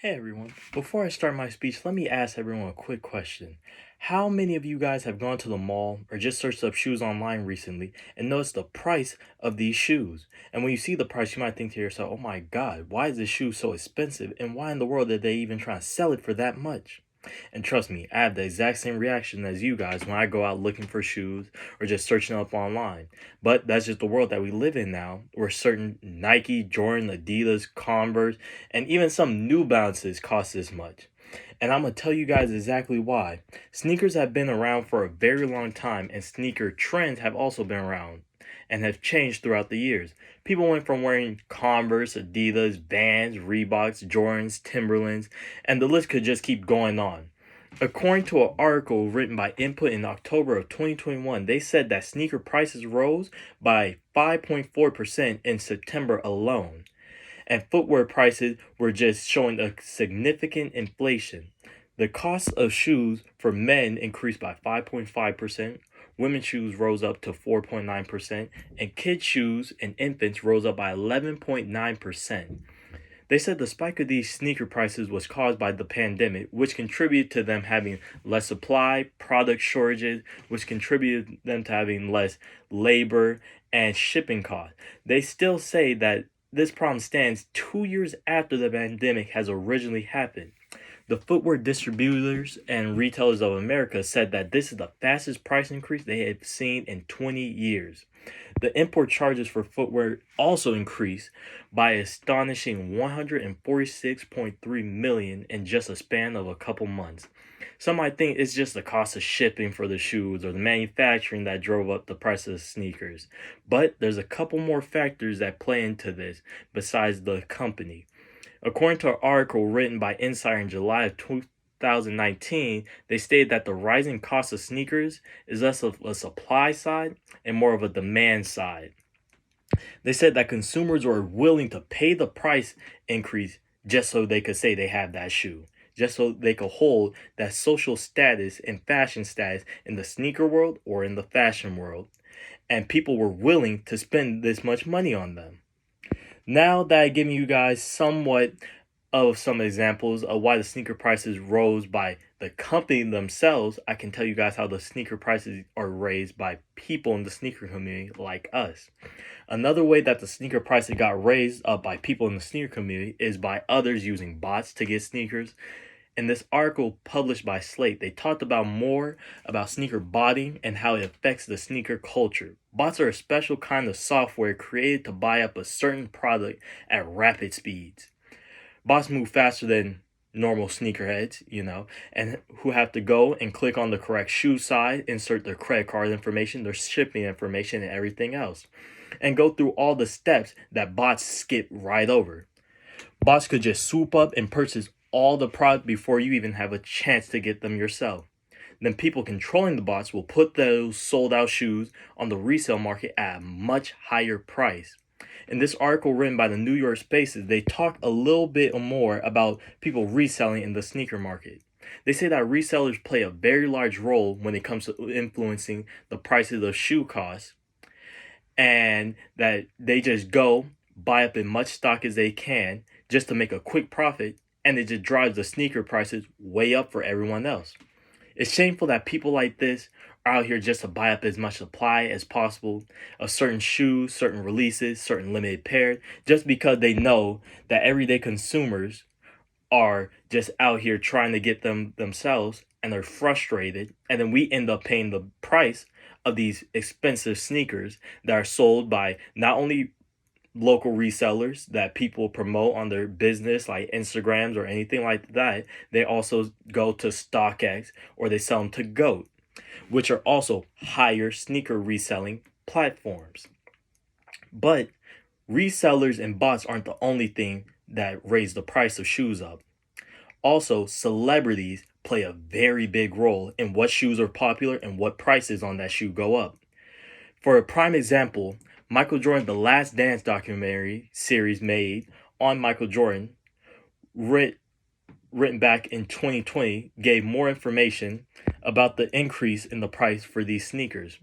Hey everyone, before I start my speech, let me ask everyone a quick question. How many of you guys have gone to the mall or just searched up shoes online recently and noticed the price of these shoes? And when you see the price, you might think to yourself, oh my god, why is this shoe so expensive? And why in the world did they even try to sell it for that much? And trust me, I have the exact same reaction as you guys when I go out looking for shoes or just searching up online. But that's just the world that we live in now, where certain Nike, Jordan, Adidas, Converse, and even some New Balances cost this much. And I'm gonna tell you guys exactly why. Sneakers have been around for a very long time, and sneaker trends have also been around and have changed throughout the years. People went from wearing Converse, Adidas, Vans, Reeboks, Jordans, Timberlands, and the list could just keep going on. According to an article written by Input in October of 2021, they said that sneaker prices rose by 5.4% in September alone, and footwear prices were just showing a significant inflation. The cost of shoes for men increased by 5.5%, women's shoes rose up to 4.9%, and kids' shoes and infants rose up by 11.9%. They said the spike of these sneaker prices was caused by the pandemic, which contributed to them having less supply, product shortages, which contributed them to having less labor and shipping costs. They still say that this problem stands 2 years after the pandemic has originally happened. The Footwear Distributors and Retailers of America said that this is the fastest price increase they have seen in 20 years. The import charges for footwear also increased by astonishing 146.3 million in just a span of a couple months. Some might think it's just the cost of shipping for the shoes or the manufacturing that drove up the price of the sneakers. But there's a couple more factors that play into this besides the company. According to an article written by Insider in July of 2019, they stated that the rising cost of sneakers is less of a supply side and more of a demand side. They said that consumers were willing to pay the price increase just so they could say they have that shoe, just so they could hold that social status and fashion status in the sneaker world or in the fashion world. And people were willing to spend this much money on them. Now that I've given you guys somewhat of some examples of why the sneaker prices rose by the company themselves, I can tell you guys how the sneaker prices are raised by people in the sneaker community like us. Another way that the sneaker prices got raised up by people in the sneaker community is by others using bots to get sneakers. In this article published by Slate, they talked about more about sneaker botting and how it affects the sneaker culture. Bots are a special kind of software created to buy up a certain product at rapid speeds. Bots move faster than normal sneakerheads, and who have to go and click on the correct shoe size, insert their credit card information, their shipping information, and everything else, and go through all the steps that bots skip right over. Bots could just swoop up and purchase all the product before you even have a chance to get them yourself. Then people controlling the bots will put those sold out shoes on the resale market at a much higher price. In this article written by the New York Spaces, they talk a little bit more about people reselling in the sneaker market. They say that resellers play a very large role when it comes to influencing the prices of shoe costs, and that they just go buy up as much stock as they can just to make a quick profit, and it just drives the sneaker prices way up for everyone else. It's shameful that people like this are out here just to buy up as much supply as possible of certain shoes, certain releases, certain limited pairs, just because they know that everyday consumers are just out here trying to get them themselves, and they're frustrated, and then we end up paying the price of these expensive sneakers that are sold by not only local resellers that people promote on their business like Instagrams or anything like that. They also go to StockX or they sell them to GOAT, which are also higher sneaker reselling platforms. But resellers and bots aren't the only thing that raise the price of shoes up. Also, celebrities play a very big role in what shoes are popular and what prices on that shoe go up. For a prime example, Michael Jordan, the Last Dance documentary series made on Michael Jordan, written back in 2020, gave more information about the increase in the price for these sneakers.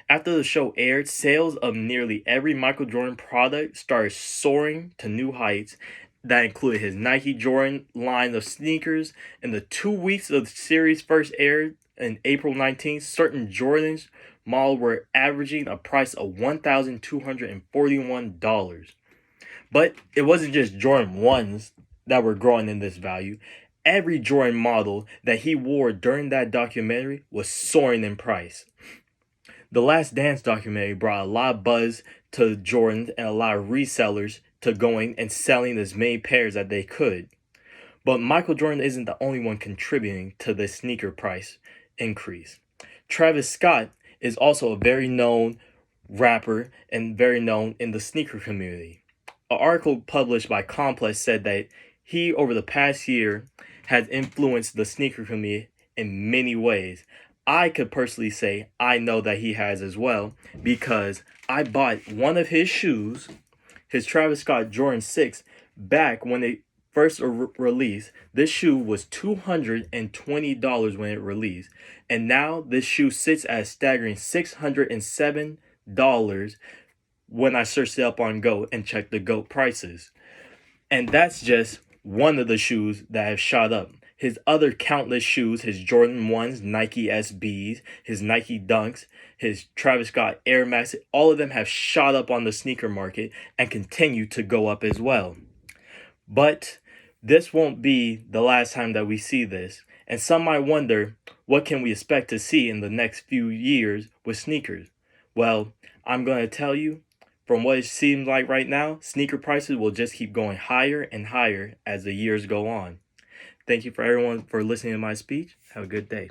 After the show aired, sales of nearly every Michael Jordan product started soaring to new heights, that included his Nike Jordan line of sneakers. In the 2 weeks of the series first aired in April 19th, certain Jordans models were averaging a price of $1,241. But it wasn't just Jordan 1s that were growing in this value. Every Jordan model that he wore during that documentary was soaring in price. The Last Dance documentary brought a lot of buzz to Jordan and a lot of resellers to going and selling as many pairs as they could. But Michael Jordan isn't the only one contributing to the sneaker price increase. Travis Scott is also a very known rapper and very known in the sneaker community. An article published by Complex said that he, over the past year, has influenced the sneaker community in many ways. I could personally say I know that he has as well because I bought one of his shoes, his Travis Scott Jordan 6, back when they first released. This shoe was $220 when it released, and now this shoe sits at a staggering $607 when I searched it up on GOAT and checked the GOAT prices. And that's just one of the shoes that have shot up. His other countless shoes, his Jordan 1s, Nike SBs, his Nike Dunks, his Travis Scott Air Max, all of them have shot up on the sneaker market and continue to go up as well. But this won't be the last time that we see this. And some might wonder, what can we expect to see in the next few years with sneakers? Well, I'm going to tell you, from what it seems like right now, sneaker prices will just keep going higher and higher as the years go on. Thank you for everyone for listening to my speech. Have a good day.